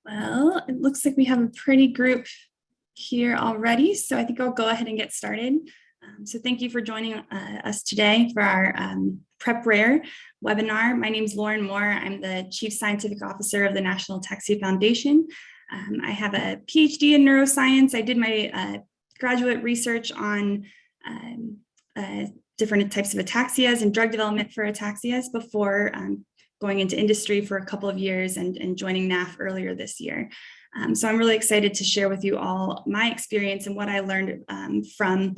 Well, it looks like we have a pretty group here already, so I think I'll go ahead and get started. So thank you for joining us today for our PrepRARE webinar. My name is Lauren Moore. I'm the Chief Scientific Officer of the National Ataxia Foundation. I have a PhD in neuroscience. I did my graduate research on different types of ataxias and drug development for ataxias before going into industry for a couple of years and joining NAF earlier this year. So I'm really excited to share with you all my experience and what I learned from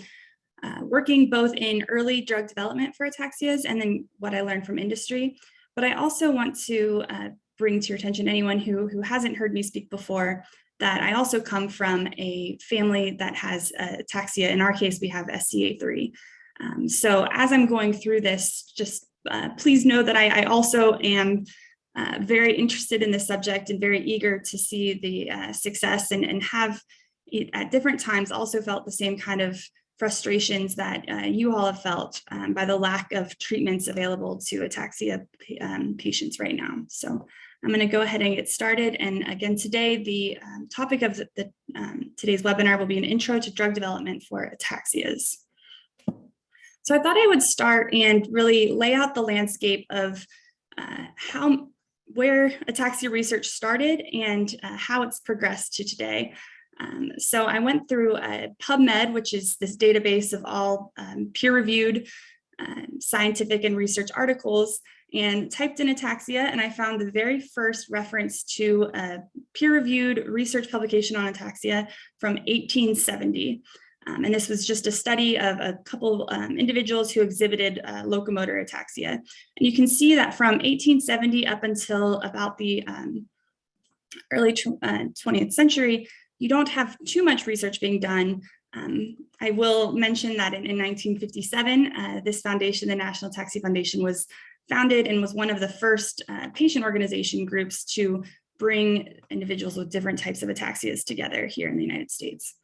working both in early drug development for ataxias and then what I learned from industry. But I also want to bring to your attention anyone who hasn't heard me speak before that I also come from a family that has ataxia. In our case, we have SCA3. So as I'm going through this, just please know that I also am very interested in this subject and very eager to see the success and have at different times also felt the same kind of frustrations that you all have felt by the lack of treatments available to ataxia patients right now. So I'm going to go ahead and get started. And again, today, the topic of today's webinar will be an intro to drug development for ataxias. So I thought I would start and really lay out the landscape of where ataxia research started and how it's progressed to today. So I went through PubMed, which is this database of all peer-reviewed scientific and research articles, and typed in ataxia, and I found the very first reference to a peer-reviewed research publication on ataxia from 1870. And this was just a study of a couple individuals who exhibited locomotor ataxia. And you can see that from 1870 up until about the early 20th century, you don't have too much research being done. I will mention that in 1957, this foundation, the National Ataxia Foundation, was founded and was one of the first patient organization groups to bring individuals with different types of ataxias together here in the United States.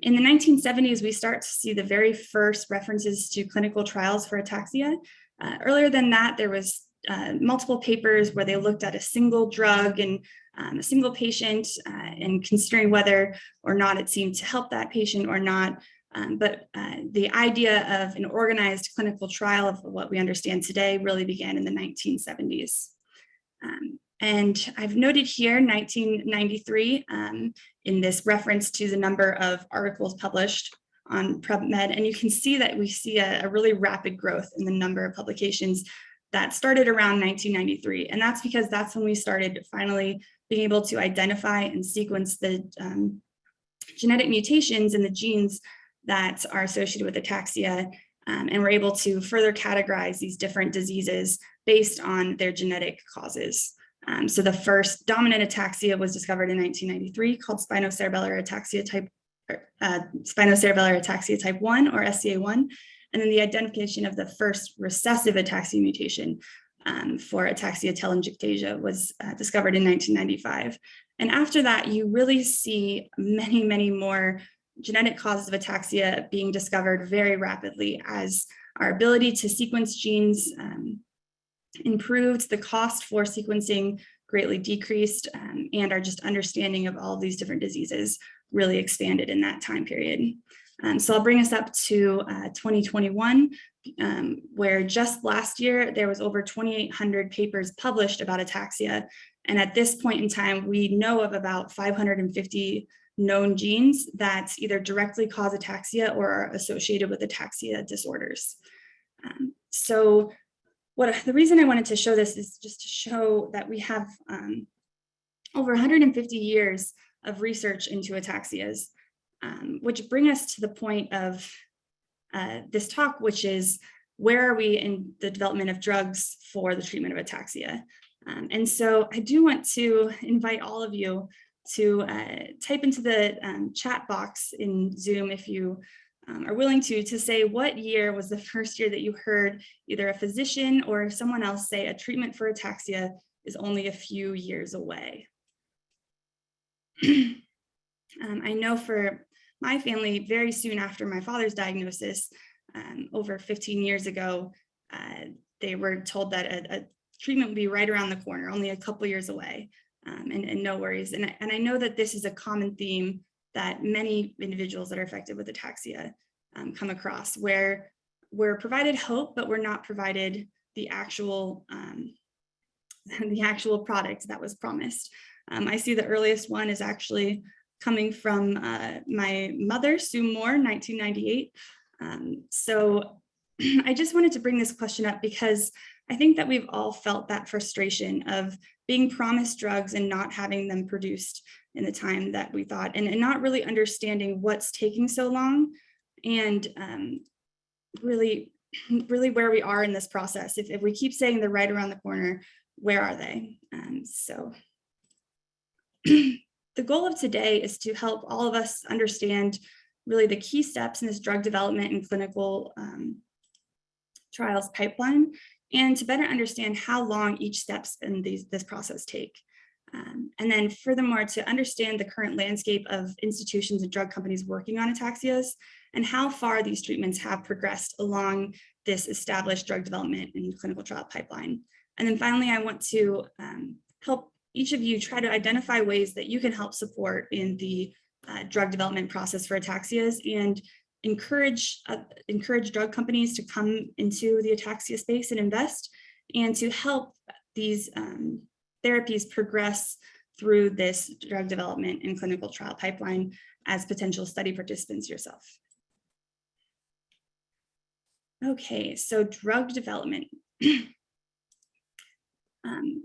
In the 1970s, we start to see the very first references to clinical trials for ataxia. Earlier than that, there was multiple papers where they looked at a single drug and a single patient and considering whether or not it seemed to help that patient or not. But the idea of an organized clinical trial of what we understand today really began in the 1970s. And I've noted here 1993 in this reference to the number of articles published on PubMed. And you can see that we see a really rapid growth in the number of publications that started around 1993. And that's because that's when we started finally being able to identify and sequence the genetic mutations in the genes that are associated with ataxia. And we're able to further categorize these different diseases based on their genetic causes. So the first dominant ataxia was discovered in 1993 called spinocerebellar ataxia type 1 or SCA1. And then the identification of the first recessive ataxia mutation for ataxia telangiectasia was discovered in 1995. And after that, you really see many, many more genetic causes of ataxia being discovered very rapidly as our ability to sequence genes improved, the cost for sequencing greatly decreased, and our just understanding of all of these different diseases really expanded in that time period. So I'll bring us up to 2021, where just last year there was over 2,800 papers published about ataxia. And at this point in time, we know of about 550 known genes that either directly cause ataxia or are associated with ataxia disorders. So the reason I wanted to show this is just to show that we have over 150 years of research into ataxias, which bring us to the point of this talk, which is where are we in the development of drugs for the treatment of ataxia? And so I do want to invite all of you to type into the chat box in Zoom if you are willing to say what year was the first year that you heard either a physician or someone else say a treatment for ataxia is only a few years away. I know for my family, very soon after my father's diagnosis, over 15 years ago, they were told that a treatment would be right around the corner, only a couple years away. and no worries. And I know that this is a common theme that many individuals that are affected with ataxia come across, where we're provided hope, but we're not provided the actual product that was promised. I see the earliest one is actually coming from my mother, Sue Moore, 1998. So I just wanted to bring this question up because I think that we've all felt that frustration of being promised drugs and not having them produced in the time that we thought, and not really understanding what's taking so long, and really where we are in this process. If we keep saying they're right around the corner, where are they? So the goal of today is to help all of us understand really the key steps in this drug development and clinical trials pipeline, and to better understand how long each steps in this process take. And then furthermore, to understand the current landscape of institutions and drug companies working on ataxias, and how far these treatments have progressed along this established drug development and clinical trial pipeline. And then finally, I want to help each of you try to identify ways that you can help support in the drug development process for ataxias, and encourage drug companies to come into the ataxia space and invest, and to help these therapies progress through this drug development and clinical trial pipeline as potential study participants yourself. Okay, so drug development.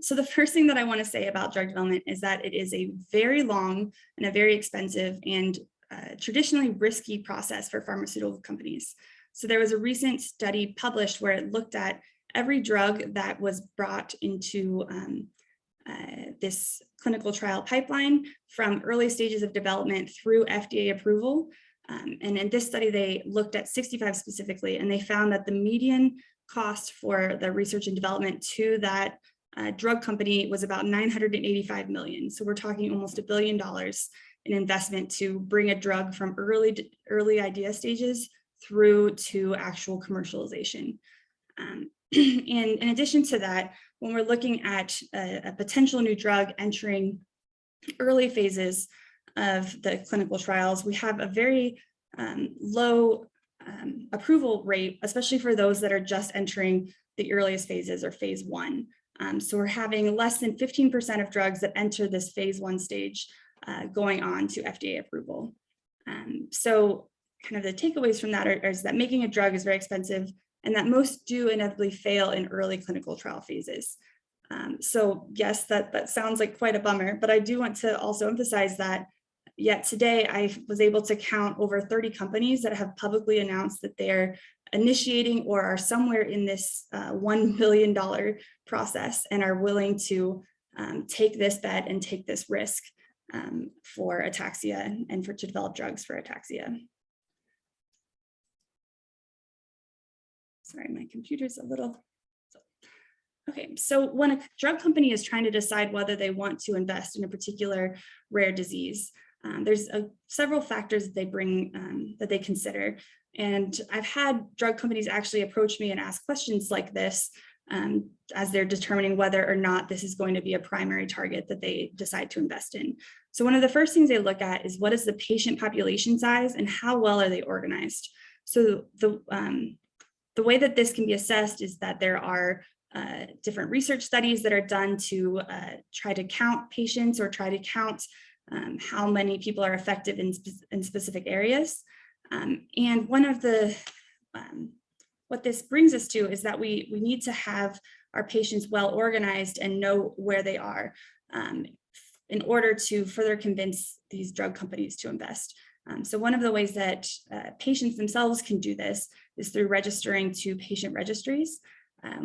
So the first thing that I want to say about drug development is that it is a very long and a very expensive and traditionally risky process for pharmaceutical companies. So there was a recent study published where it looked at every drug that was brought into this clinical trial pipeline from early stages of development through FDA approval. And in this study, they looked at 65 specifically, and they found that the median cost for the research and development to that drug company was about $985 million. So we're talking almost $1 billion in investment to bring a drug from early idea stages through to actual commercialization. And in addition to that, when we're looking at a potential new drug entering early phases of the clinical trials, we have a very low approval rate, especially for those that are just entering the earliest phases or phase 1. So we're having less than 15% of drugs that enter this phase 1 stage going on to FDA approval. So kind of the takeaways from that is that making a drug is very expensive, and that most do inevitably fail in early clinical trial phases. So yes, that sounds like quite a bummer, but I do want to also emphasize that yet today I was able to count over 30 companies that have publicly announced that they're initiating or are somewhere in this $1 billion process and are willing to take this bet and take this risk for ataxia and to develop drugs for ataxia. Sorry, my computer's a little. Okay, so when a drug company is trying to decide whether they want to invest in a particular rare disease, there's several factors that they bring, that they consider. And I've had drug companies actually approach me and ask questions like this as they're determining whether or not this is going to be a primary target that they decide to invest in. So one of the first things they look at is what is the patient population size and how well are they organized? So the way that this can be assessed is that there are different research studies that are done to try to count patients or try to count how many people are effective in specific areas. And one of the, what this brings us to is that we need to have our patients well organized and know where they are in order to further convince these drug companies to invest. So one of the ways that patients themselves can do this is through registering to patient registries.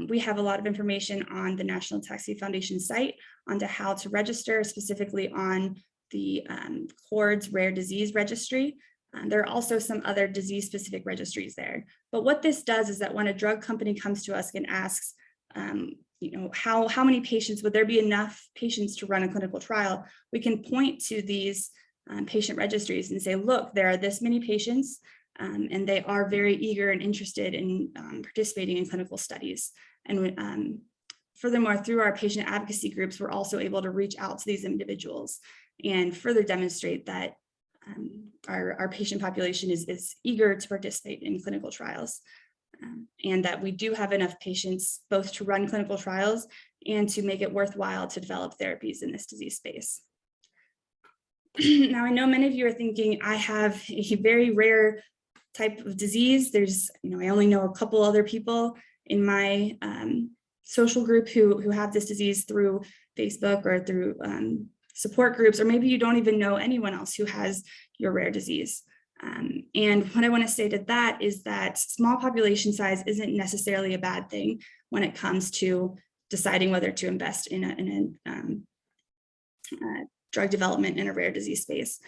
We have a lot of information on the National Ataxia Foundation site onto how to register, specifically on the CORDS Rare Disease Registry. There are also some other disease-specific registries there. But what this does is that when a drug company comes to us and asks, how many patients, would there be enough patients to run a clinical trial, we can point to these patient registries and say, look, there are this many patients, and they are very eager and interested in participating in clinical studies. And furthermore, through our patient advocacy groups, we're also able to reach out to these individuals and further demonstrate that our patient population is eager to participate in clinical trials, and that we do have enough patients both to run clinical trials and to make it worthwhile to develop therapies in this disease space. Now, I know many of you are thinking, I have a very rare type of disease. There's, I only know a couple other people in my social group who have this disease through Facebook or through support groups, or maybe you don't even know anyone else who has your rare disease. And what I want to say to that is that small population size isn't necessarily a bad thing when it comes to deciding whether to invest in a drug development in a rare disease space.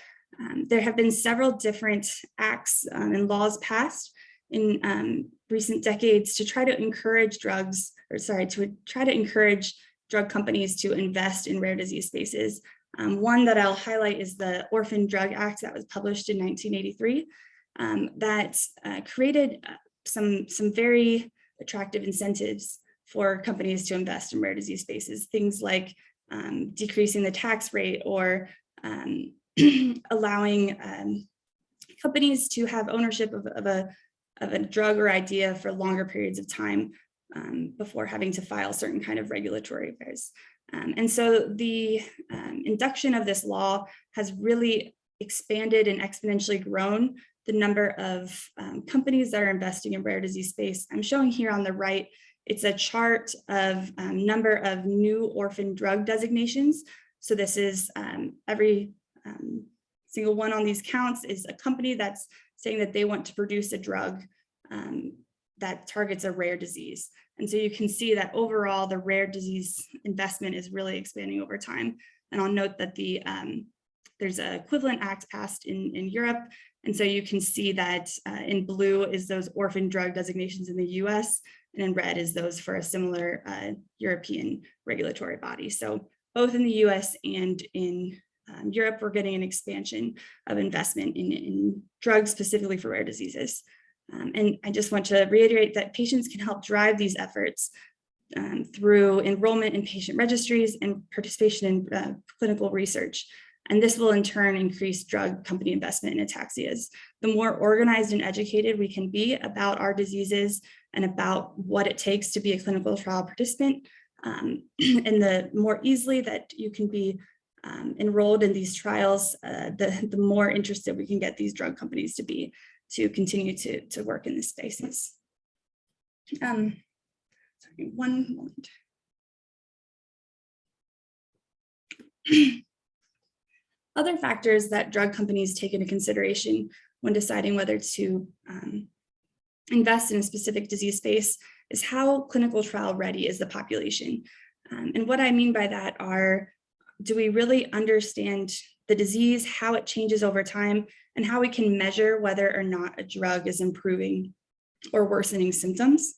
There have been several different acts and laws passed in recent decades to try to encourage drug companies to invest in rare disease spaces. One that I'll highlight is the Orphan Drug Act that was published in 1983 that created some very attractive incentives for companies to invest in rare disease spaces, things like decreasing the tax rate or allowing companies to have ownership of a drug or idea for longer periods of time before having to file certain kind of regulatory affairs. And so the induction of this law has really expanded and exponentially grown the number of companies that are investing in rare disease space. I'm showing here on the right, it's a chart of number of new orphan drug designations. So this is every single one on these counts is a company that's saying that they want to produce a drug that targets a rare disease. And so you can see that overall the rare disease investment is really expanding over time. And I'll note that there's an equivalent act passed in Europe. And so you can see that in blue is those orphan drug designations in the US, and in red is those for a similar European regulatory body. So both in the US and in Europe, we're getting an expansion of investment in drugs specifically for rare diseases. And I just want to reiterate that patients can help drive these efforts through enrollment in patient registries and participation in clinical research. And this will in turn increase drug company investment in ataxias. The more organized and educated we can be about our diseases and about what it takes to be a clinical trial participant, and the more easily that you can be enrolled in these trials, the more interested we can get these drug companies to be to continue to work in these spaces. Sorry, one moment. Other factors that drug companies take into consideration when deciding whether to invest in a specific disease space is how clinical trial ready is the population. And what I mean by that are, do we really understand the disease, how it changes over time, and how we can measure whether or not a drug is improving or worsening symptoms?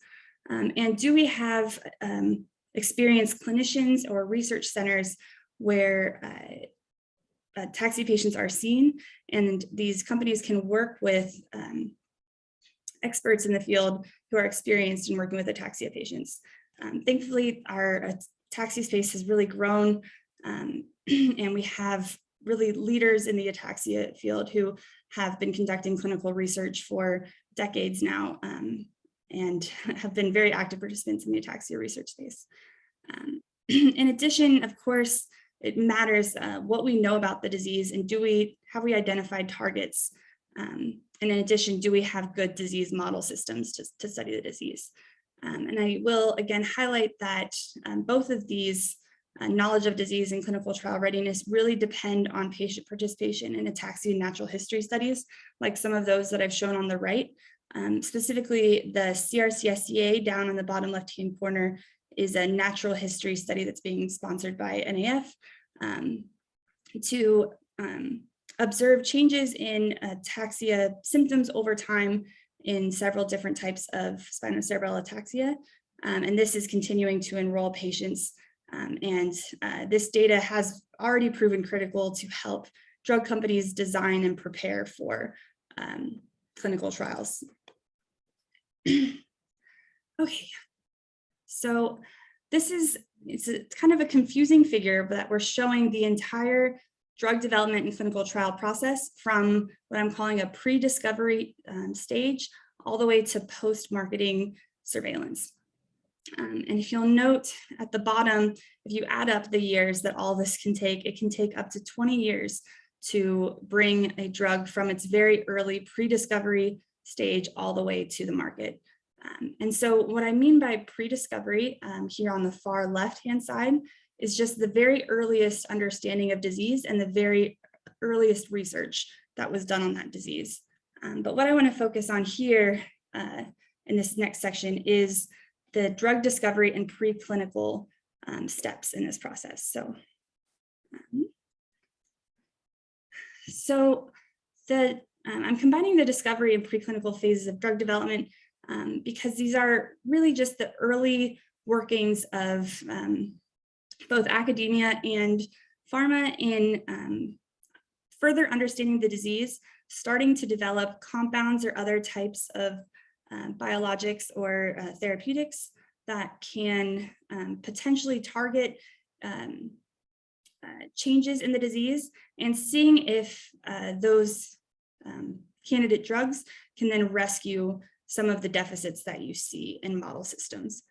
And do we have experienced clinicians or research centers where ataxia patients are seen, and these companies can work with experts in the field who are experienced in working with ataxia patients? Thankfully, our ataxia space has really grown, and we have really leaders in the ataxia field who have been conducting clinical research for decades now, and have been very active participants in the ataxia research space. In addition, of course, it matters what we know about the disease, and have we identified targets? And in addition, do we have good disease model systems to study the disease? And I will again highlight that both of these knowledge of disease and clinical trial readiness really depend on patient participation in ataxia natural history studies, like some of those that I've shown on the right. Specifically, the CRCSCA down on the bottom left-hand corner is a natural history study that's being sponsored by NAF to observe changes in ataxia symptoms over time in several different types of spinocerebellar ataxia. And this is continuing to enroll patients. And this data has already proven critical to help drug companies design and prepare for clinical trials. Okay, so it's kind of a confusing figure, but that we're showing the entire drug development and clinical trial process from what I'm calling a pre-discovery stage all the way to post-marketing surveillance. And if you'll note at the bottom, if you add up the years that all this can take, it can take up to 20 years to bring a drug from its very early pre-discovery stage all the way to the market. And so what I mean by pre-discovery here on the far left-hand side is just the very earliest understanding of disease and the very earliest research that was done on that disease. But what I want to focus on here in this next section is the drug discovery and preclinical steps in this process. I'm combining the discovery and preclinical phases of drug development because these are really just the early workings of both academia and pharma in further understanding the disease, starting to develop compounds or other types of biologics or therapeutics that can potentially target changes in the disease, and seeing if those candidate drugs can then rescue some of the deficits that you see in model systems.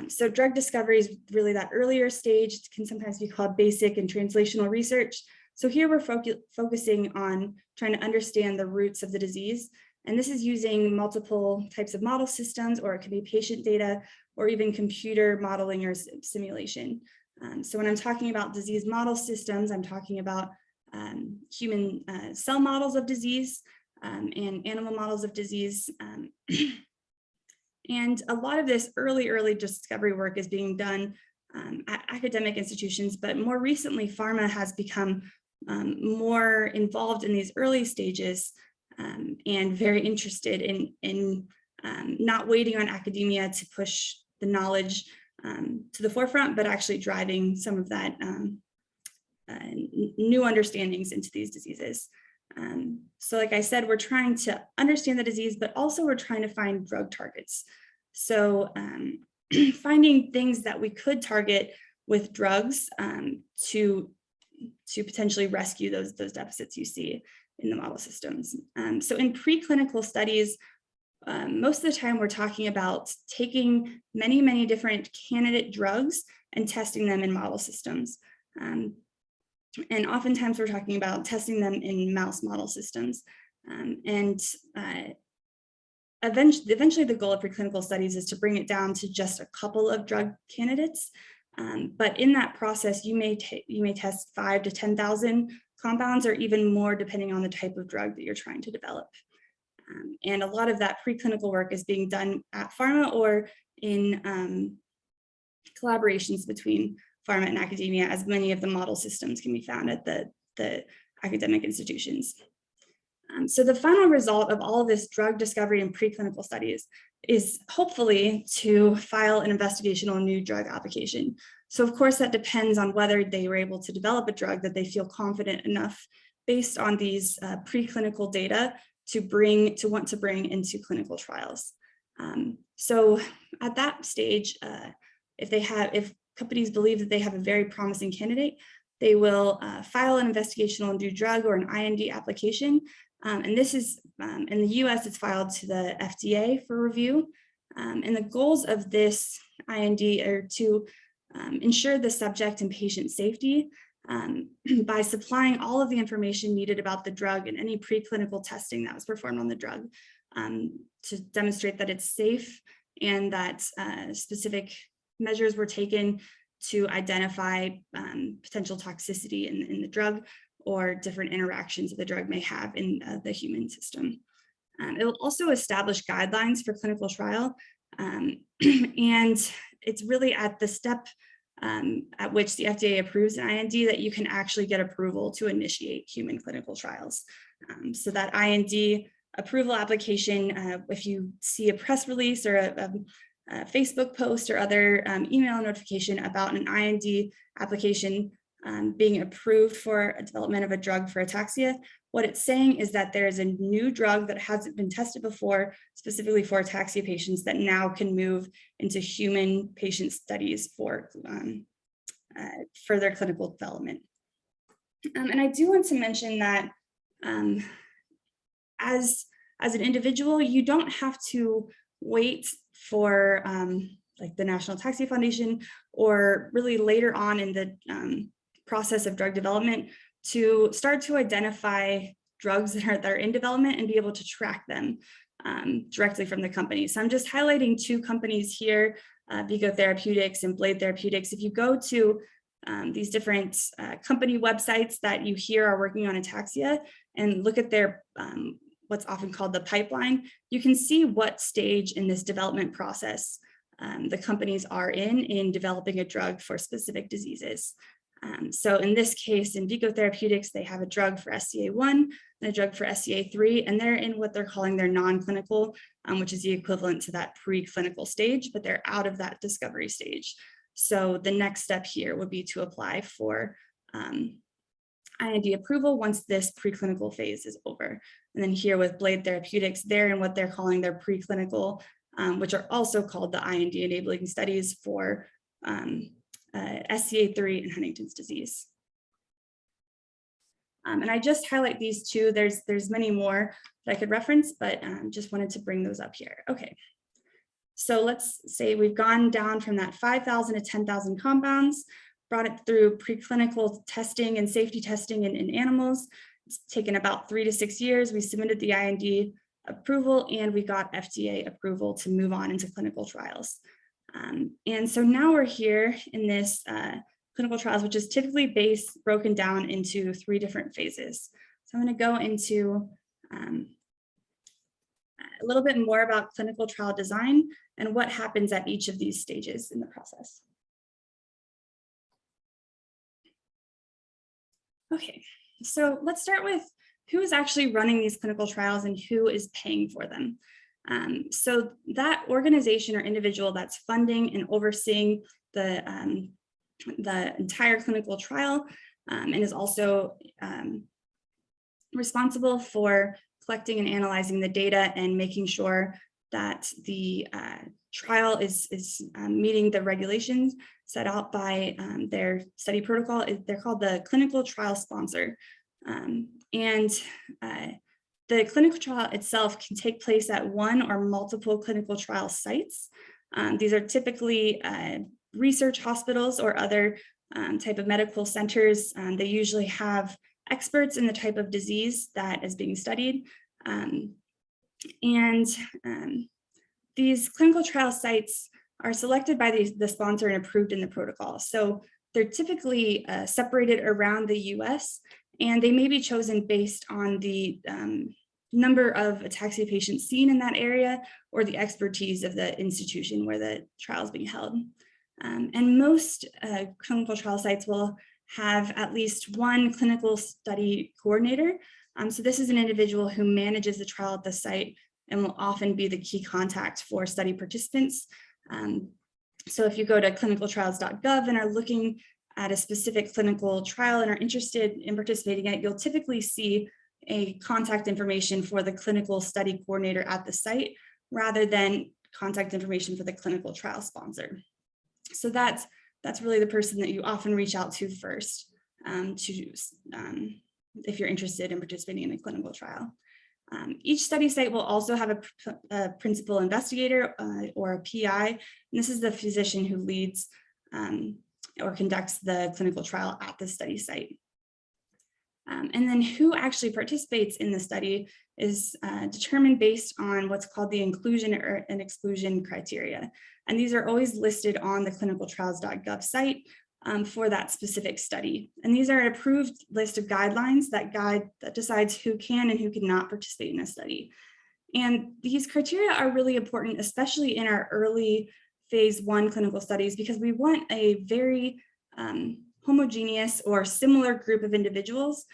So drug discovery is really that earlier stage. It can sometimes be called basic and translational research. So here we're focusing on trying to understand the roots of the disease. And this is using multiple types of model systems, or it could be patient data, or even computer modeling or simulation. So when I'm talking about disease model systems, I'm talking about human cell models of disease and animal models of disease. And a lot of this early discovery work is being done at academic institutions, but more recently, pharma has become more involved in these early stages and very interested in not waiting on academia to push the knowledge to the forefront, but actually driving some of that new understandings into these diseases. So like I said, we're trying to understand the disease, but also we're trying to find drug targets. So finding things that we could target with drugs to potentially rescue those deficits you see in the model systems. So in preclinical studies, most of the time we're talking about taking many different candidate drugs and testing them in model systems. And oftentimes we're talking about testing them in mouse model systems. Eventually the goal of preclinical studies is to bring it down to just a couple of drug candidates. But in that process, you may test 5,000 to 10,000 compounds, or even more depending on the type of drug that you're trying to develop. And a lot of that preclinical work is being done at pharma or in collaborations between pharma and academia, as many of the model systems can be found at the academic institutions. So the final result of all of this drug discovery and preclinical studies is hopefully to file an investigational new drug application. So of course that depends on whether they were able to develop a drug that they feel confident enough based on these preclinical data to want to bring into clinical trials. So at that stage, if companies believe that they have a very promising candidate, they will file an investigational new drug or an IND application. And this is, in the US, it's filed to the FDA for review. And the goals of this IND are to ensure the subject and patient safety by supplying all of the information needed about the drug and any preclinical testing that was performed on the drug to demonstrate that it's safe and that specific measures were taken to identify potential toxicity in the drug or different interactions that the drug may have in the human system. It will also establish guidelines for clinical trial, and it's really at the step at which the FDA approves an IND that you can actually get approval to initiate human clinical trials. So that IND approval application, if you see a press release or a Facebook post or other email notification about an IND application, being approved for a development of a drug for ataxia. What it's saying is that there is a new drug that hasn't been tested before, specifically for ataxia patients, that now can move into human patient studies for further clinical development. And I do want to mention that as an individual, you don't have to wait for like the National Ataxia Foundation or really later on in the process of drug development to start to identify drugs that are in development and be able to track them directly from the company. So I'm just highlighting two companies here, Vigo Therapeutics and Blade Therapeutics. If you go to these different company websites that you hear are working on ataxia and look at their what's often called the pipeline, you can see what stage in this development process the companies are in developing a drug for specific diseases. So in this case, in Vigo Therapeutics, they have a drug for SCA1 and a drug for SCA3, and they're in what they're calling their non-clinical, which is the equivalent to that preclinical stage, but they're out of that discovery stage. So the next step here would be to apply for IND approval once this preclinical phase is over. And then here with Blade Therapeutics, they're in what they're calling their preclinical, which are also called the IND enabling studies for SCA3 and Huntington's disease. And I just highlight these two. There's many more that I could reference, but just wanted to bring those up here. Okay. So let's say we've gone down from that 5,000 to 10,000 compounds, brought it through preclinical testing and safety testing in animals. It's taken about 3 to 6 years. We submitted the IND approval and we got FDA approval to move on into clinical trials. And so now we're here in this clinical trials, which is typically broken down into 3 different phases. So I'm going to go into a little bit more about clinical trial design and what happens at each of these stages in the process. Okay, so let's start with who is actually running these clinical trials and who is paying for them. So that organization or individual that's funding and overseeing the entire clinical trial and is also responsible for collecting and analyzing the data and making sure that the trial is meeting the regulations set out by their study protocol. They're called the clinical trial sponsor. The clinical trial itself can take place at one or multiple clinical trial sites. These are typically research hospitals or other type of medical centers. They usually have experts in the type of disease that is being studied. These clinical trial sites are selected by the sponsor and approved in the protocol. So they're typically separated around the US, and they may be chosen based on the number of ataxia patients seen in that area or the expertise of the institution where the trial is being held. And most clinical trial sites will have at least one clinical study coordinator. So this is an individual who manages the trial at the site and will often be the key contact for study participants. So if you go to clinicaltrials.gov and are looking at a specific clinical trial and are interested in participating in it, you'll typically see a contact information for the clinical study coordinator at the site rather than contact information for the clinical trial sponsor. So that's really the person that you often reach out to first if you're interested in participating in a clinical trial. Each study site will also have a principal investigator or a PI, and this is the physician who leads or conducts the clinical trial at the study site. And then who actually participates in the study is determined based on what's called the inclusion and exclusion criteria. And these are always listed on the clinicaltrials.gov site for that specific study. And these are an approved list of guidelines that decides who can and who cannot participate in a study. And these criteria are really important, especially in our early phase 1 clinical studies, because we want a very homogeneous or similar group of individuals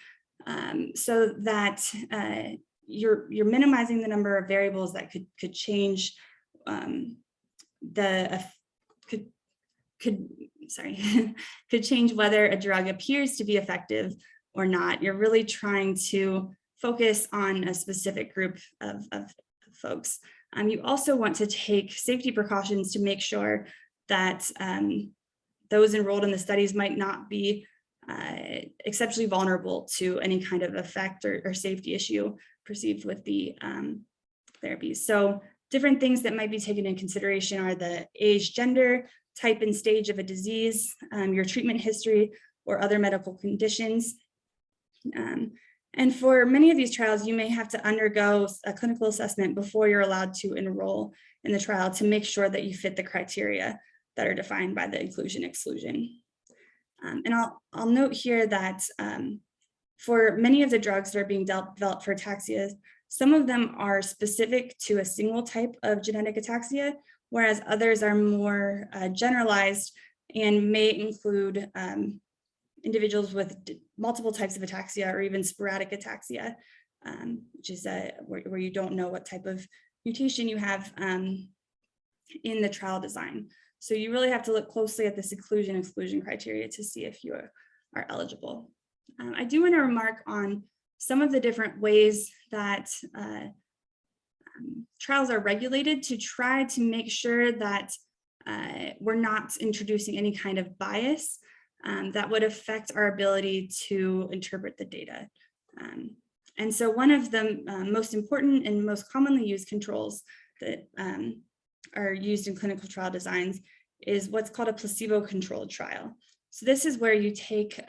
so that you're minimizing the number of variables that could change could could change whether a drug appears to be effective or not. You're really trying to focus on a specific group of folks. You also want to take safety precautions to make sure that those enrolled in the studies might not be exceptionally vulnerable to any kind of effect or safety issue perceived with the therapies. So different things that might be taken into consideration are the age, gender, type and stage of a disease, your treatment history, or other medical conditions. And for many of these trials, you may have to undergo a clinical assessment before you're allowed to enroll in the trial to make sure that you fit the criteria that are defined by the inclusion-exclusion. And I'll note here that for many of the drugs that are being developed for ataxia, some of them are specific to a single type of genetic ataxia, whereas others are more generalized and may include individuals with multiple types of ataxia or even sporadic ataxia, which is where you don't know what type of mutation you have in the trial design. So you really have to look closely at this inclusion-exclusion criteria to see if you are eligible. I do want to remark on some of the different ways that trials are regulated to try to make sure that we're not introducing any kind of bias that would affect our ability to interpret the data. And so one of the most important and most commonly used controls that are used in clinical trial designs is what's called a placebo-controlled trial. So this is where you take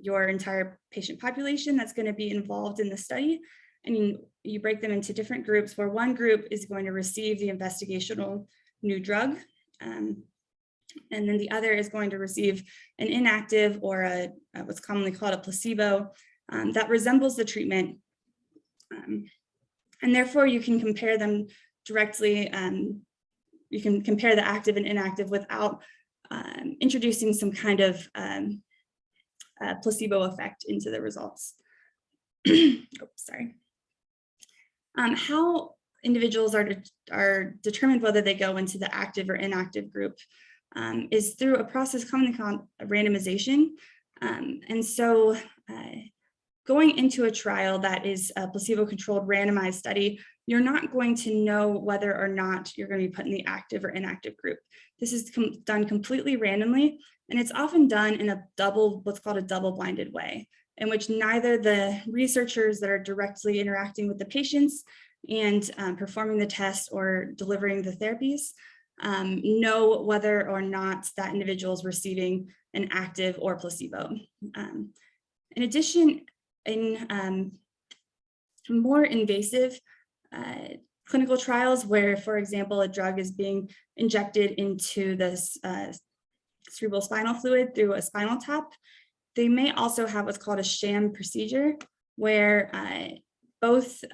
your entire patient population that's going to be involved in the study, and you break them into different groups where one group is going to receive the investigational new drug, and then the other is going to receive an inactive or what's commonly called a placebo that resembles the treatment. And therefore you can compare them directly. You can compare the active and inactive without introducing some kind of placebo effect into the results. How individuals are determined whether they go into the active or inactive group is through a process commonly called randomization. And so going into a trial that is a placebo-controlled randomized study, you're not going to know whether or not you're going to be put in the active or inactive group. This is done completely randomly, and it's often done in a what's called a double-blinded way, in which neither the researchers that are directly interacting with the patients and performing the test or delivering the therapies know whether or not that individual is receiving an active or placebo. In addition, in more invasive clinical trials where, for example, a drug is being injected into this cerebral spinal fluid through a spinal tap, they may also have what's called a sham procedure, where both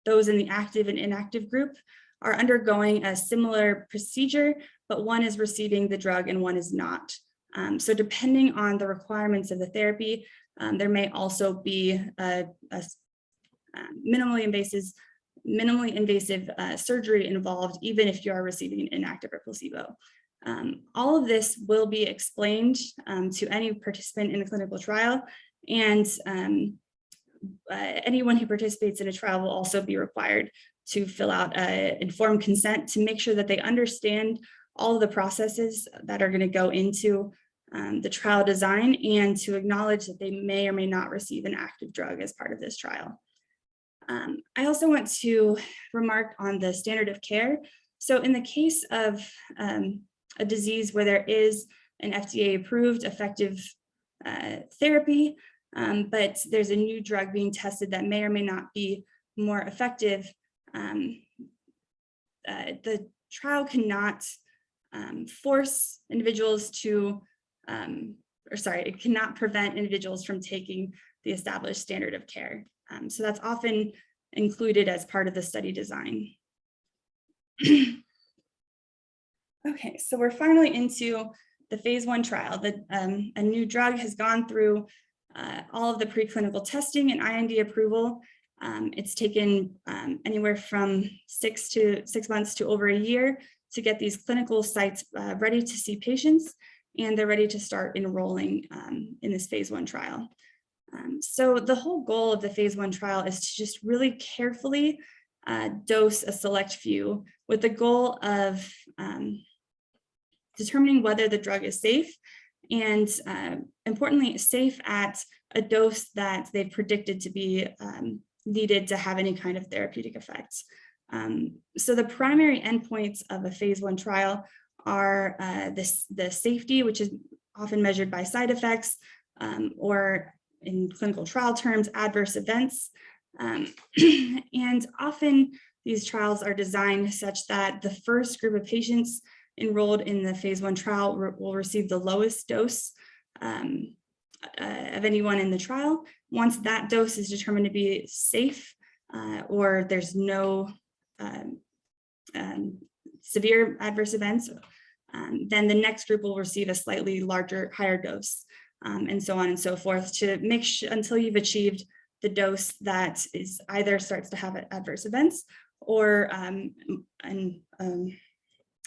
those in the active and inactive group are undergoing a similar procedure, but one is receiving the drug and one is not. So depending on the requirements of the therapy, there may also be a minimally invasive surgery involved, even if you are receiving an inactive or placebo. All of this will be explained to any participant in the clinical trial, and anyone who participates in a trial will also be required to fill out informed consent to make sure that they understand all of the processes that are going to go into the trial design, and to acknowledge that they may or may not receive an active drug as part of this trial. I also want to remark on the standard of care. So in the case of a disease where there is an FDA-approved effective therapy, but there's a new drug being tested that may or may not be more effective, the trial cannot force individuals to, it cannot prevent individuals from taking the established standard of care. So that's often included as part of the study design. Okay, so we're finally into the phase 1 trial. A new drug has gone through all of the preclinical testing and IND approval. It's taken anywhere from 6 months to over a year to get these clinical sites ready to see patients, and they're ready to start enrolling in this phase 1 trial. So the whole goal of the phase 1 trial is to just really carefully dose a select few with the goal of determining whether the drug is safe, and importantly, safe at a dose that they've predicted to be needed to have any kind of therapeutic effect. So the primary endpoints of a phase 1 trial are the safety, which is often measured by side effects, or in clinical trial terms, adverse events. And often these trials are designed such that the first group of patients enrolled in the phase 1 trial will receive the lowest dose of anyone in the trial. Once that dose is determined to be safe, or there's no severe adverse events, then the next group will receive a slightly higher dose, and so on and so forth, to make sure until you've achieved the dose that is either starts to have adverse events, or in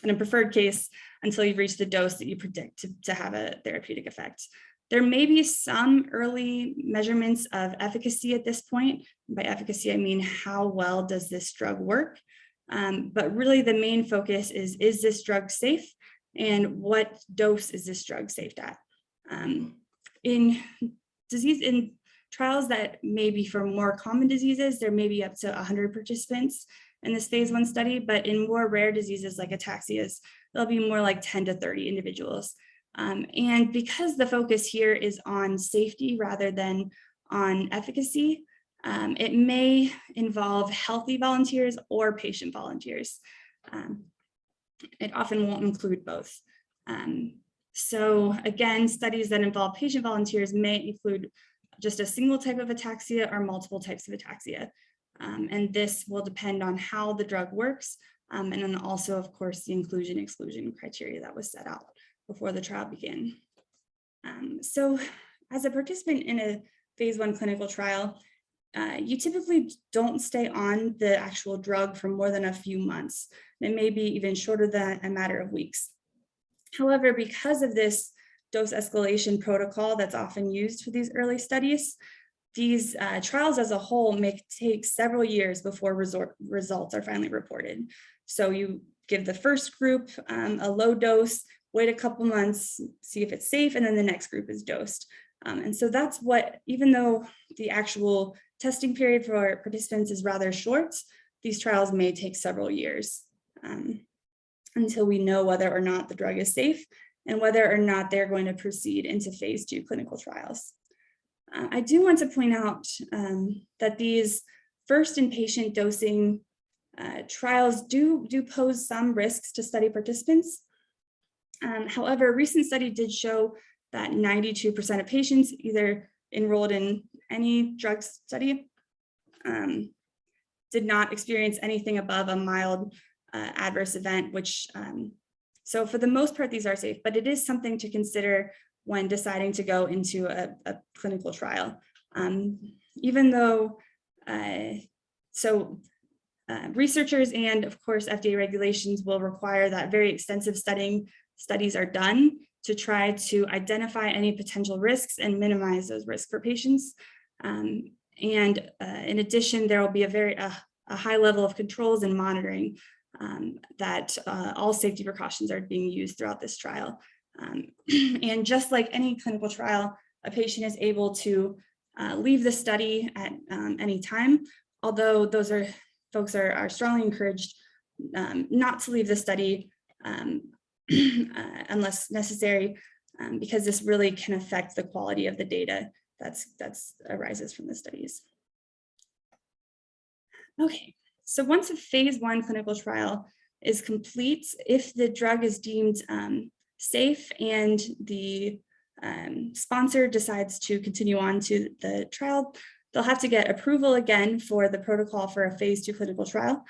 a preferred case, until you've reached the dose that you predict to have a therapeutic effect. There may be some early measurements of efficacy at this point. By efficacy, I mean how well does this drug work? But really the main focus is this drug safe, and what dose is this drug safe at? In trials that may be for more common diseases, there may be up to 100 participants in this phase 1 study, but in more rare diseases like Ataxias, there'll be more like 10 to 30 individuals. And because the focus here is on safety rather than on efficacy, it may involve healthy volunteers or patient volunteers. It often won't include both. So again, studies that involve patient volunteers may include just a single type of ataxia or multiple types of ataxia. And this will depend on how the drug works, and then also, of course, the inclusion-exclusion criteria that was set out before the trial began. So as a participant in a phase 1 clinical trial, you typically don't stay on the actual drug for more than a few months. It may be even shorter than a matter of weeks. However, because of this dose escalation protocol that's often used for these early studies, these trials as a whole may take several years before results are finally reported. So you give the first group a low dose, wait a couple months, see if it's safe, and then the next group is dosed. And so that's what, even though the actual testing period for participants is rather short, these trials may take several years until we know whether or not the drug is safe and whether or not they're going to proceed into phase 2 clinical trials. I do want to point out that these first in-patient dosing trials do pose some risks to study participants. However, a recent study did show that 92% of patients either enrolled in any drug study did not experience anything above a mild adverse event, which, so for the most part, these are safe, but it is something to consider when deciding to go into a clinical trial. Even though, researchers and of course FDA regulations will require that very extensive studies are done to try to identify any potential risks and minimize those risks for patients. And in addition, there will be a high level of controls and monitoring that all safety precautions are being used throughout this trial. And just like any clinical trial, a patient is able to leave the study at any time, although folks are strongly encouraged not to leave the study unless necessary, because this really can affect the quality of the data that arises from the studies. Okay, so once a phase 1 clinical trial is complete, if the drug is deemed safe and the sponsor decides to continue on to the trial, they'll have to get approval again for the protocol for a phase 2 clinical trial.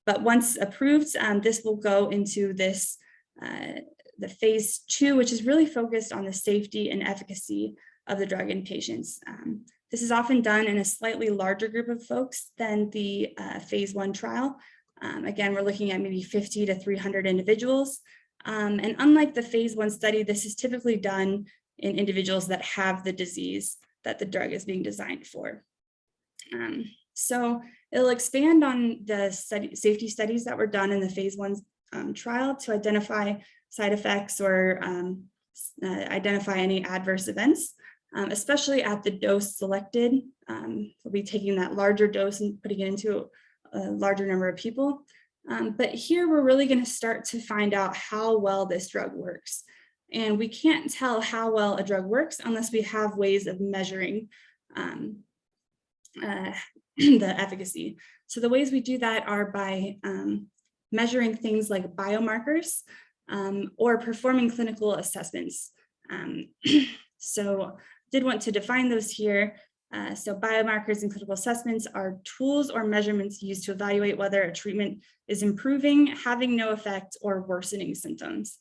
But once approved, this will go into the phase 2, which is really focused on the safety and efficacy of the drug in patients. This is often done in a slightly larger group of folks than the phase 1 trial, Again, we're looking at maybe 50 to 300 individuals. And unlike the phase 1 study, this is typically done in individuals that have the disease that the drug is being designed for. So it'll expand on the safety studies that were done in the phase 1 trial to identify side effects or identify any adverse events, especially at the dose selected. We'll be taking that larger dose and putting it into a larger number of people. But here we're really going to start to find out how well this drug works. And we can't tell how well a drug works unless we have ways of measuring the efficacy. So the ways we do that are by measuring things like biomarkers or performing clinical assessments. So did want to define those here. So biomarkers and clinical assessments are tools or measurements used to evaluate whether a treatment is improving, having no effect, or worsening symptoms.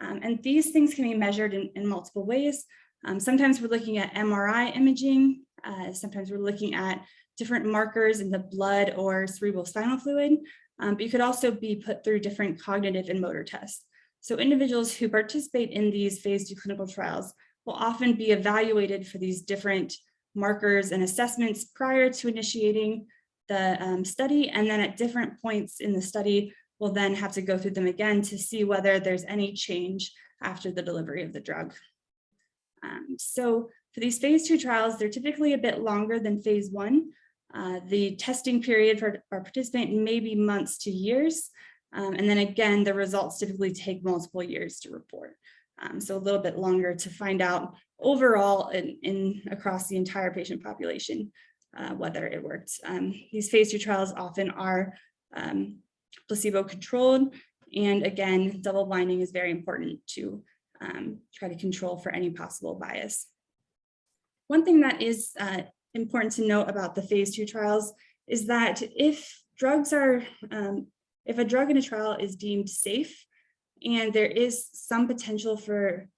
And these things can be measured in multiple ways. Sometimes we're looking at MRI imaging. Sometimes we're looking at different markers in the blood or cerebral spinal fluid, but you could also be put through different cognitive and motor tests. So individuals who participate in these phase 2 clinical trials will often be evaluated for these different markers and assessments prior to initiating the study, and then at different points in the study, we'll then have to go through them again to see whether there's any change after the delivery of the drug. So for these phase 2 trials, they're typically a bit longer than phase 1. The testing period for our participant may be months to years. And then again, the results typically take multiple years to report. So a little bit longer to find out overall across the entire patient population, whether it worked. These phase 2 trials often are placebo controlled. And again, double blinding is very important to try to control for any possible bias. One thing that is important to note about the phase 2 trials is that if a drug in a trial is deemed safe and there is some potential for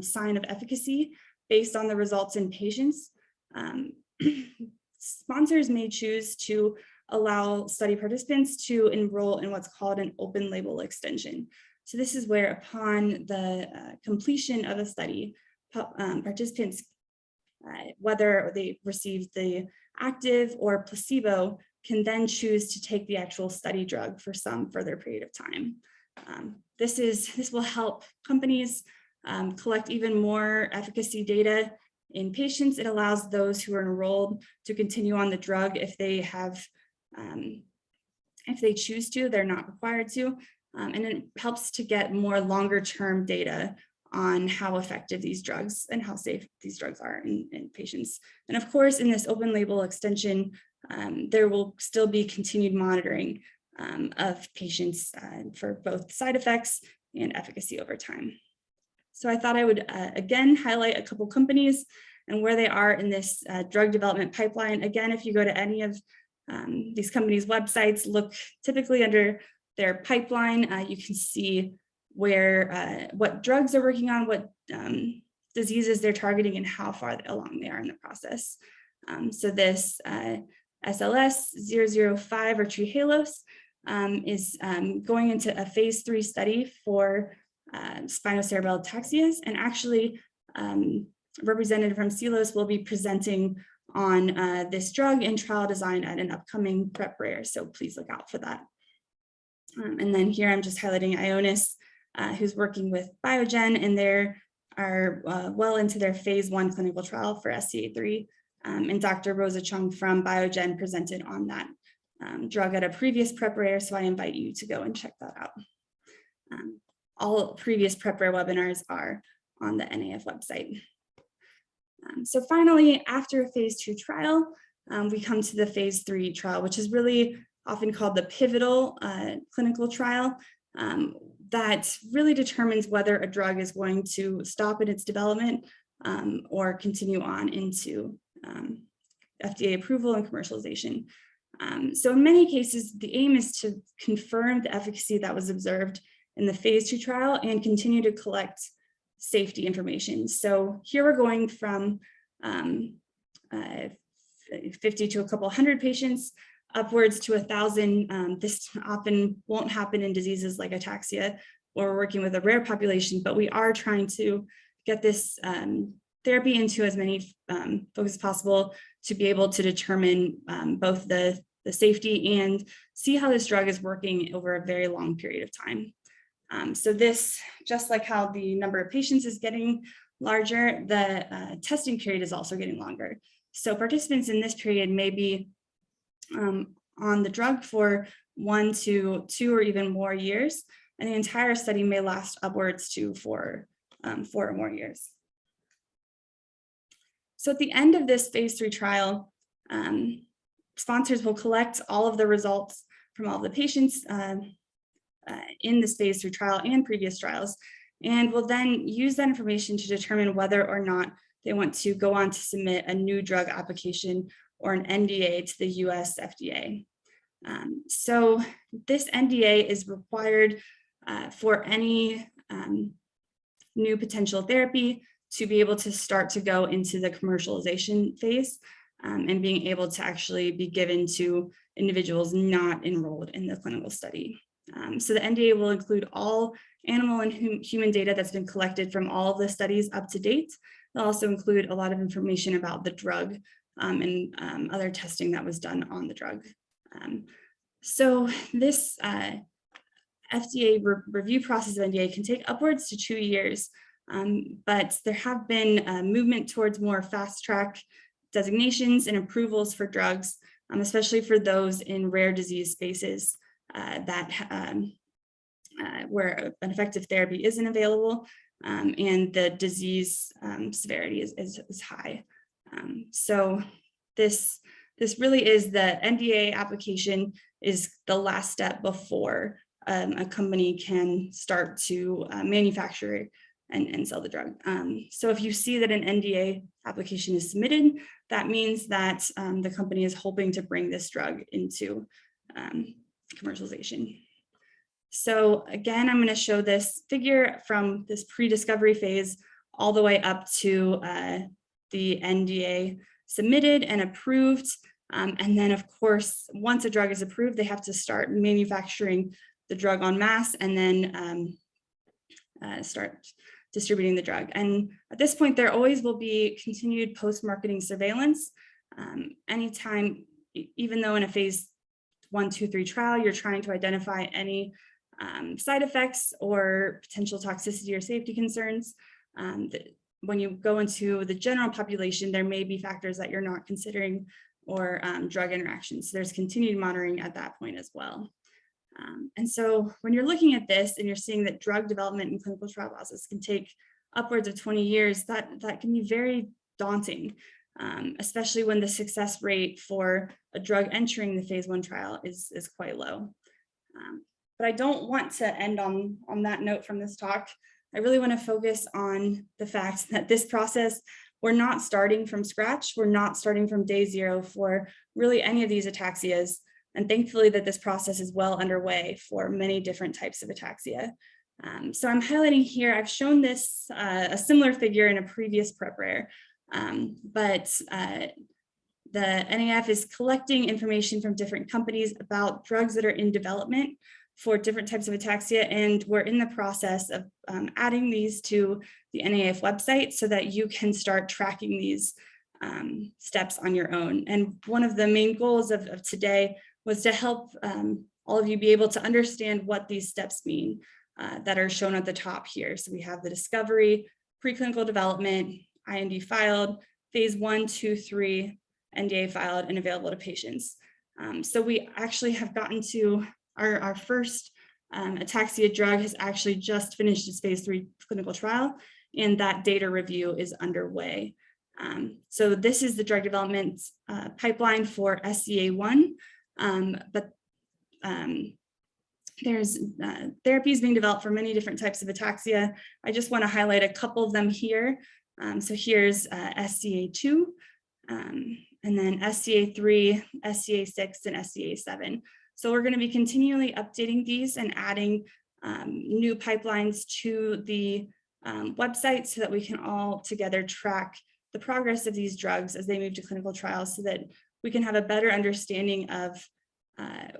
sign of efficacy based on the results in patients, sponsors may choose to allow study participants to enroll in what's called an open label extension. So this is where upon the completion of a study, participants, whether they receive the active or placebo, can then choose to take the actual study drug for some further period of time. This will help companies collect even more efficacy data in patients. It allows those who are enrolled to continue on the drug if they have, if they choose to. They're not required to, and it helps to get more longer-term data on how effective these drugs and how safe these drugs are in patients. And of course, in this open label extension, there will still be continued monitoring of patients for both side effects and efficacy over time. So I thought I would again highlight a couple companies and where they are in this drug development pipeline. Again, if you go to any of these companies' websites, look typically under their pipeline, you can see where what drugs they're working on, what diseases they're targeting, and how far along they are in the process. So this SLS-005 or Trehalose is going into a phase 3 study for spinocerebellar ataxias, and actually representative from Selos will be presenting on this drug and trial design at an upcoming PrepRARE, so please look out for that. And then here I'm just highlighting Ionis, who's working with Biogen, and they are well into their phase 1 clinical trial for SCA3, and Dr. Rosa Chung from Biogen presented on that drug at a previous PrepRARE, so I invite you to go and check that out. All previous PrepRARE webinars are on the NAF website. So finally, after a phase 2 trial, we come to the phase 3 trial, which is really often called the pivotal clinical trial that really determines whether a drug is going to stop in its development or continue on into FDA approval and commercialization. So in many cases, the aim is to confirm the efficacy that was observed in the phase 2 trial and continue to collect safety information. So here we're going from 50 to a couple hundred patients upwards to 1,000. This often won't happen in diseases like ataxia, where we're working with a rare population, but we are trying to get this therapy into as many folks as possible to be able to determine both the safety and see how this drug is working over a very long period of time. So this, just like how the number of patients is getting larger, the testing period is also getting longer. So participants in this period may be on the drug for 1 to 2 or even more years, and the entire study may last upwards to 4 or more years. So at the end of this phase 3 trial, sponsors will collect all of the results from all of the patients in this phase 3 trial and previous trials, and will then use that information to determine whether or not they want to go on to submit a new drug application or an NDA to the US FDA. So this NDA is required for any new potential therapy to be able to start to go into the commercialization phase and being able to actually be given to individuals not enrolled in the clinical study. So the NDA will include all animal and human data that's been collected from all of the studies up to date. They'll also include a lot of information about the drug and other testing that was done on the drug. So this FDA review process of NDA can take upwards to 2 years, but there have been movement towards more fast track designations and approvals for drugs, especially for those in rare disease spaces where an effective therapy isn't available and the disease severity is high. So this really is the NDA application is the last step before a company can start to manufacture and sell the drug. So if you see that an NDA application is submitted, that means that the company is hoping to bring this drug into commercialization. So again, I'm going to show this figure from this pre-discovery phase all the way up to the NDA submitted and approved. And then, of course, once a drug is approved, they have to start manufacturing the drug en masse and then start distributing the drug. And at this point, there always will be continued post-marketing surveillance. Anytime, even though in a phase 1, 2, 3 trial, you're trying to identify any side effects or potential toxicity or safety concerns, when you go into the general population, there may be factors that you're not considering or drug interactions. So there's continued monitoring at that point as well. And so when you're looking at this and you're seeing that drug development and clinical trial process can take upwards of 20 years, that can be very daunting, especially when the success rate for a drug entering the phase 1 trial is quite low. But I don't want to end on that note from this talk. I really want to focus on the fact that this process, we're not starting from scratch. We're not starting from day 0 for really any of these ataxias. And thankfully that this process is well underway for many different types of ataxia. So I'm highlighting here, I've shown this, a similar figure in a previous PrepRARE, but the NAF is collecting information from different companies about drugs that are in development for different types of ataxia, and we're in the process of adding these to the NAF website so that you can start tracking these steps on your own. And one of the main goals of today was to help all of you be able to understand what these steps mean that are shown at the top here. So we have the discovery, preclinical development, IND filed, phase 1, 2, 3, NDA filed and available to patients. So we actually have gotten to our first ataxia drug has actually just finished its phase 3 clinical trial, and that data review is underway. So this is the drug development pipeline for SCA1, but there's therapies being developed for many different types of ataxia. I just want to highlight a couple of them here. So here's SCA2, and then SCA3, SCA6, and SCA7. So we're going to be continually updating these and adding new pipelines to the website so that we can all together track the progress of these drugs as they move to clinical trials so that we can have a better understanding of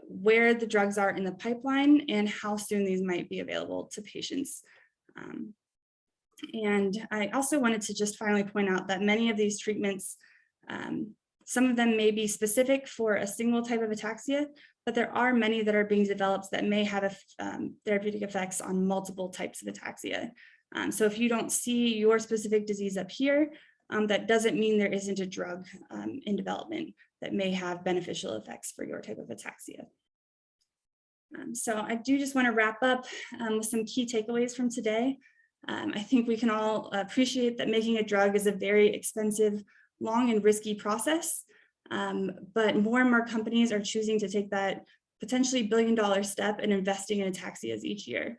where the drugs are in the pipeline and how soon these might be available to patients. And I also wanted to just finally point out that many of these treatments, some of them may be specific for a single type of ataxia, but there are many that are being developed that may have therapeutic effects on multiple types of ataxia. So if you don't see your specific disease up here, that doesn't mean there isn't a drug in development that may have beneficial effects for your type of ataxia. So I do just want to wrap up with some key takeaways from today. I think we can all appreciate that making a drug is a very expensive, long and risky process, but more and more companies are choosing to take that potentially billion-dollar step and investing in ataxias each year.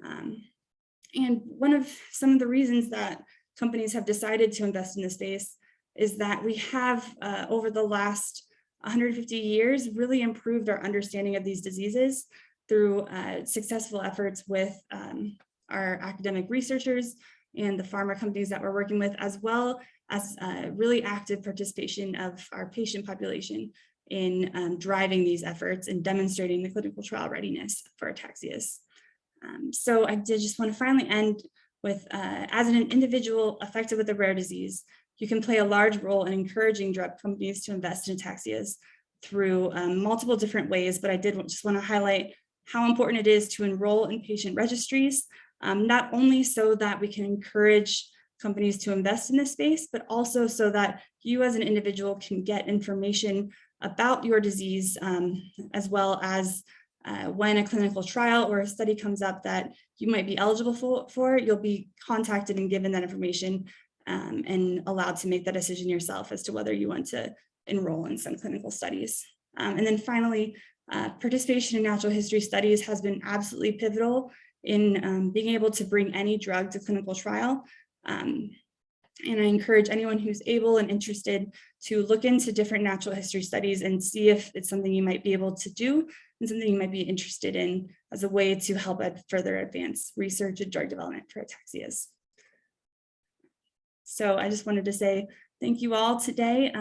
And some of the reasons that companies have decided to invest in this space is that we have, over the last 150 years, really improved our understanding of these diseases through successful efforts with our academic researchers and the pharma companies that we're working with, as well as really active participation of our patient population in driving these efforts and demonstrating the clinical trial readiness for ataxias. So I did just want to finally end with, as an individual affected with a rare disease, you can play a large role in encouraging drug companies to invest in ataxias through multiple different ways, but I did just want to highlight how important it is to enroll in patient registries, not only so that we can encourage companies to invest in this space, but also so that you as an individual can get information about your disease, as well as when a clinical trial or a study comes up that you might be eligible for, you'll be contacted and given that information and allowed to make that decision yourself as to whether you want to enroll in some clinical studies. And then finally, participation in natural history studies has been absolutely pivotal in being able to bring any drug to clinical trial. And I encourage anyone who's able and interested to look into different natural history studies and see if it's something you might be able to do and something you might be interested in as a way to help further advance research and drug development for ataxias. So I just wanted to say thank you all today.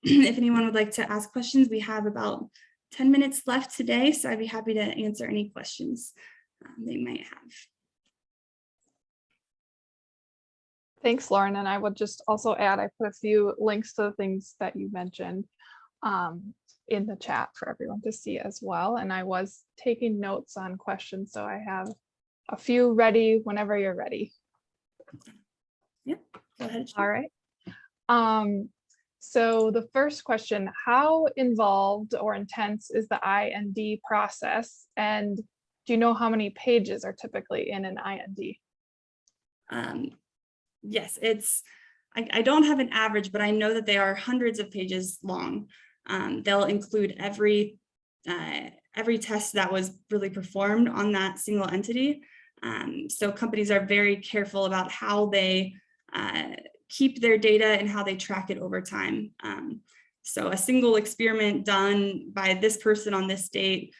If anyone would like to ask questions, we have about 10 minutes left today, so I'd be happy to answer any questions they might have. Thanks, Lauren. And I would just also add, I put a few links to the things that you mentioned in the chat for everyone to see as well. And I was taking notes on questions, so I have a few ready whenever you're ready. Yep, go ahead. All right. So the first question, how involved or intense is the IND process? And do you know how many pages are typically in an IND? Yes, I don't have an average, but I know that they are hundreds of pages long. They'll include every test that was really performed on that single entity. So companies are very careful about how they keep their data and how they track it over time. So a single experiment done by this person on this date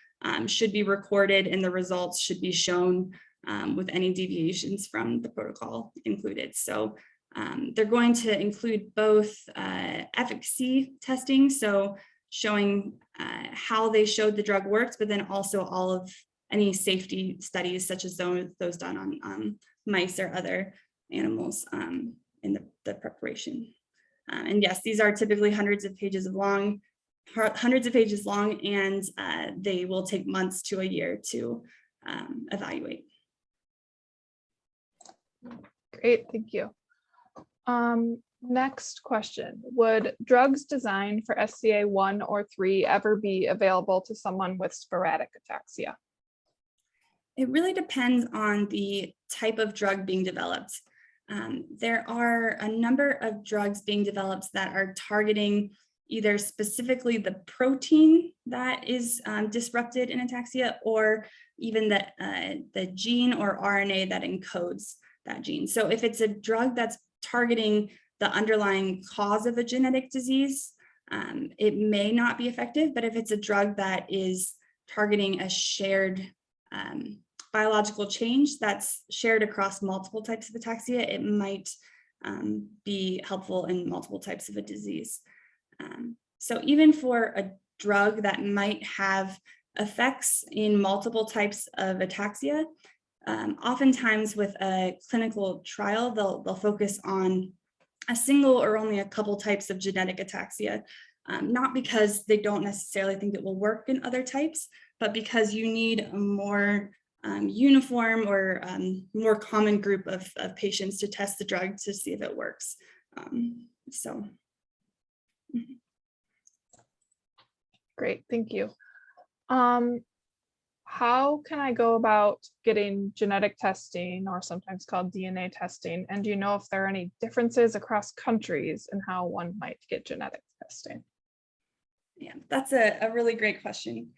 should be recorded, and the results should be shown with any deviations from the protocol included. So they're going to include both efficacy testing, so showing how they showed the drug works, but then also all of any safety studies, such as those done on mice or other animals in the preparation. And yes, these are typically hundreds of pages long, and they will take months to a year to evaluate. Great, thank you. Next question, would drugs designed for SCA 1 or 3 ever be available to someone with sporadic ataxia? It really depends on the type of drug being developed. There are a number of drugs being developed that are targeting either specifically the protein that is disrupted in ataxia, or even the gene or RNA that encodes that gene. So if it's a drug that's targeting the underlying cause of a genetic disease, it may not be effective, but if it's a drug that is targeting a shared biological change that's shared across multiple types of ataxia, it might be helpful in multiple types of a disease. So even for a drug that might have effects in multiple types of ataxia, oftentimes with a clinical trial, they'll focus on a single or only a couple types of genetic ataxia, not because they don't necessarily think it will work in other types, but because you need a more uniform or more common group of patients to test the drug to see if it works. Great, thank you. How can I go about getting genetic testing, or sometimes called DNA testing? And do you know if there are any differences across countries in how one might get genetic testing? Yeah, that's a really great question.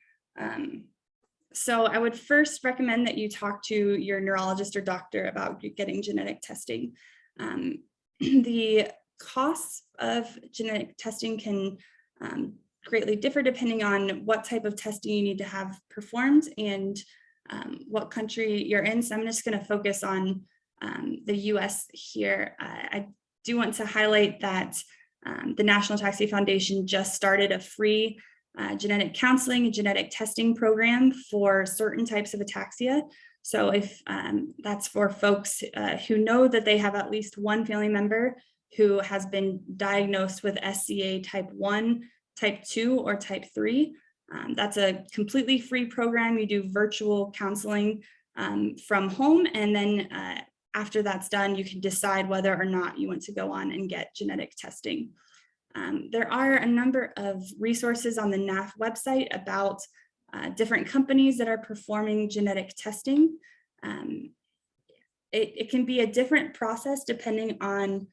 So I would first recommend that you talk to your neurologist or doctor about getting genetic testing. The costs of genetic testing can greatly differ depending on what type of testing you need to have performed and what country you're in. So I'm just going to focus on the US here. I do want to highlight that the National Ataxia Foundation just started a free genetic counseling and genetic testing program for certain types of ataxia. So if that's for folks who know that they have at least one family member who has been diagnosed with SCA type 1, type 2, or type 3. That's a completely free program. You do virtual counseling from home, and then after that's done, you can decide whether or not you want to go on and get genetic testing. There are a number of resources on the NAF website about different companies that are performing genetic testing. It can be a different process depending on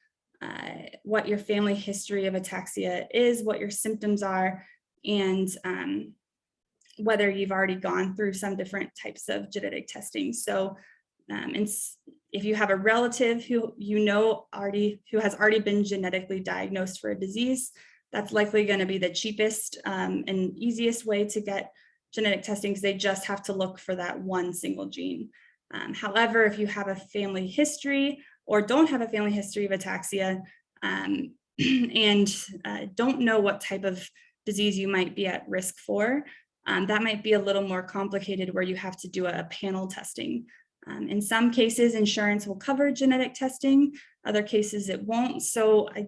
what your family history of ataxia is, what your symptoms are, and whether you've already gone through some different types of genetic testing. So if you have a relative who who has already been genetically diagnosed for a disease, that's likely going to be the cheapest and easiest way to get genetic testing, because they just have to look for that one single gene. However, if you have a family history or don't have a family history of ataxia and don't know what type of disease you might be at risk for, that might be a little more complicated, where you have to do a panel testing. In some cases, insurance will cover genetic testing. Other cases, it won't. So I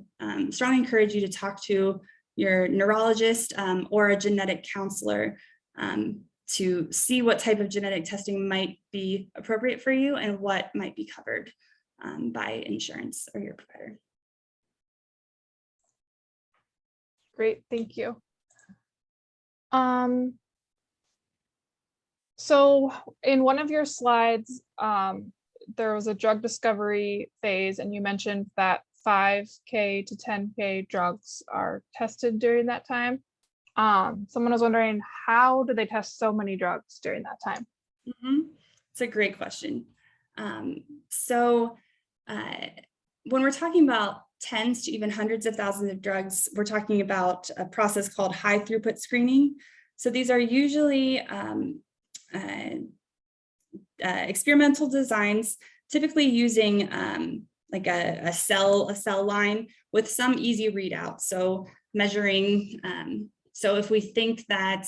strongly encourage you to talk to your neurologist or a genetic counselor to see what type of genetic testing might be appropriate for you and what might be covered by insurance or your provider. Great, thank you. So in one of your slides, there was a drug discovery phase, and you mentioned that 5K to 10K drugs are tested during that time. Someone was wondering, how do they test so many drugs during that time? It's a great question. When we're talking about tens to even hundreds of thousands of drugs, we're talking about a process called high throughput screening. So these are usually experimental designs, typically using like a cell line with some easy readout. So measuring, so if we think that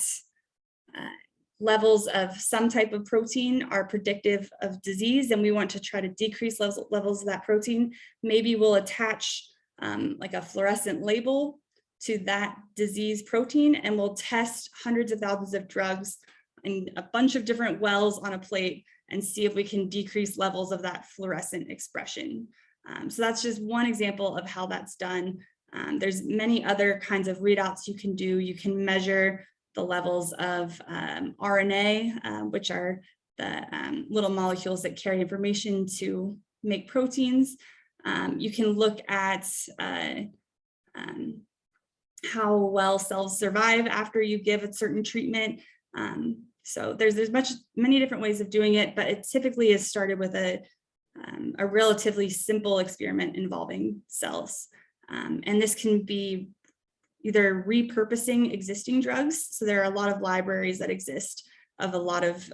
levels of some type of protein are predictive of disease, and we want to try to decrease levels of that protein, maybe we'll attach like a fluorescent label to that disease protein, and we'll test hundreds of thousands of drugs in a bunch of different wells on a plate and see if we can decrease levels of that fluorescent expression. So that's just one example of how that's done. There's many other kinds of readouts you can do. You can measure the levels of RNA, which are the little molecules that carry information to make proteins. You can look at how well cells survive after you give a certain treatment. So there's many different ways of doing it, but it typically is started with a relatively simple experiment involving cells. And this can be either repurposing existing drugs. So there are a lot of libraries that exist of a lot of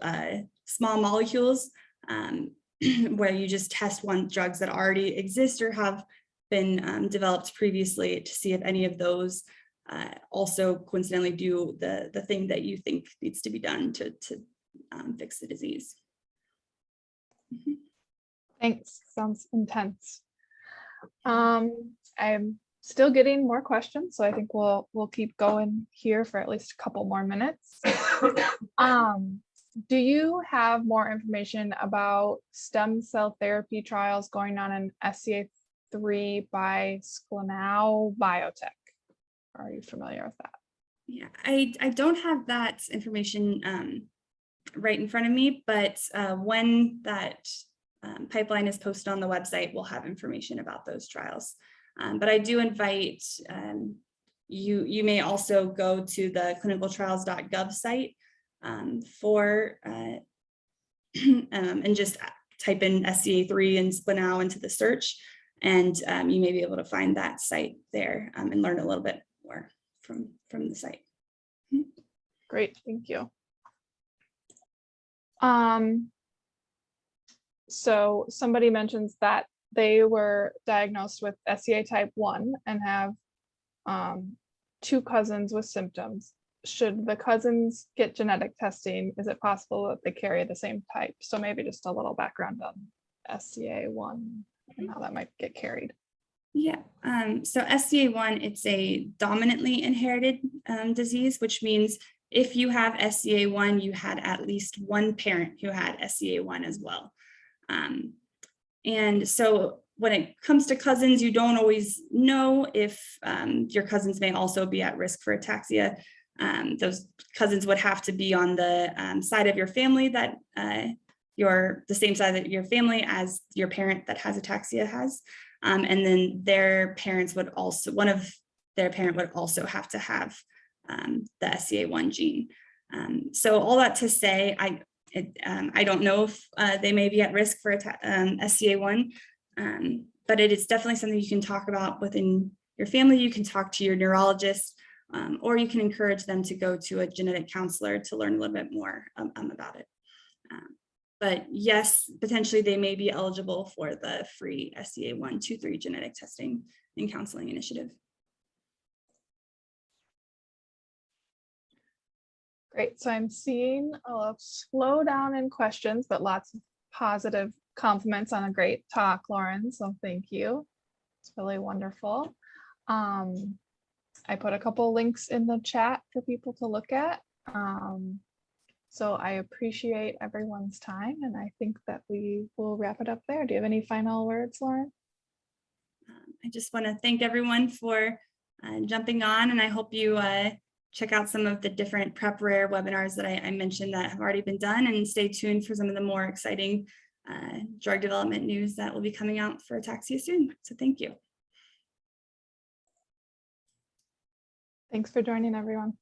small molecules where you just test drugs that already exist or have been developed previously to see if any of those also coincidentally do the thing that you think needs to be done to fix the disease. Thanks. Sounds intense. I'm still getting more questions, so I think we'll keep going here for at least a couple more minutes. Do you have more information about stem cell therapy trials going on in SCA3 by Sklenou Biotech? Are you familiar with that? Yeah, I don't have that information right in front of me, but when that pipeline is posted on the website, we'll have information about those trials. But I do invite you may also go to the clinicaltrials.gov site for and just type in SCA3 and Sklenou into the search, and you may be able to find that site there and learn a little bit more from the site. Great, thank you. So somebody mentions that they were diagnosed with SCA type 1 and have 2 cousins with symptoms. Should the cousins get genetic testing? Is it possible that they carry the same type? So maybe just a little background on SCA1 and how that might get carried. Yeah, so SCA1, it's a dominantly inherited disease, which means if you have SCA1, you had at least one parent who had SCA1 as well. And so when it comes to cousins, you don't always know if your cousins may also be at risk for ataxia. Those cousins would have to be on the side of your family that the same side of your family as your parent that has ataxia has. And then their parents would also, one of their parent would also have to have the SCA1 gene. So all that to say, I don't know if they may be at risk for SCA1, but it is definitely something you can talk about within your family. You can talk to your neurologist, or you can encourage them to go to a genetic counselor to learn a little bit more about it. But yes, potentially they may be eligible for the free SCA1, 2, 3 genetic testing and counseling initiative. Great, so I'm seeing a slowdown in questions, but lots of positive compliments on a great talk, Lauren, so thank you. It's really wonderful. I put a couple links in the chat for people to look at. So I appreciate everyone's time, and I think that we will wrap it up there. Do you have any final words, Lauren? I just want to thank everyone for jumping on, and I hope you check out some of the different PrepRARE webinars that I mentioned that have already been done, and stay tuned for some of the more exciting drug development news that will be coming out for Ataxia soon. So thank you. Thanks for joining, everyone.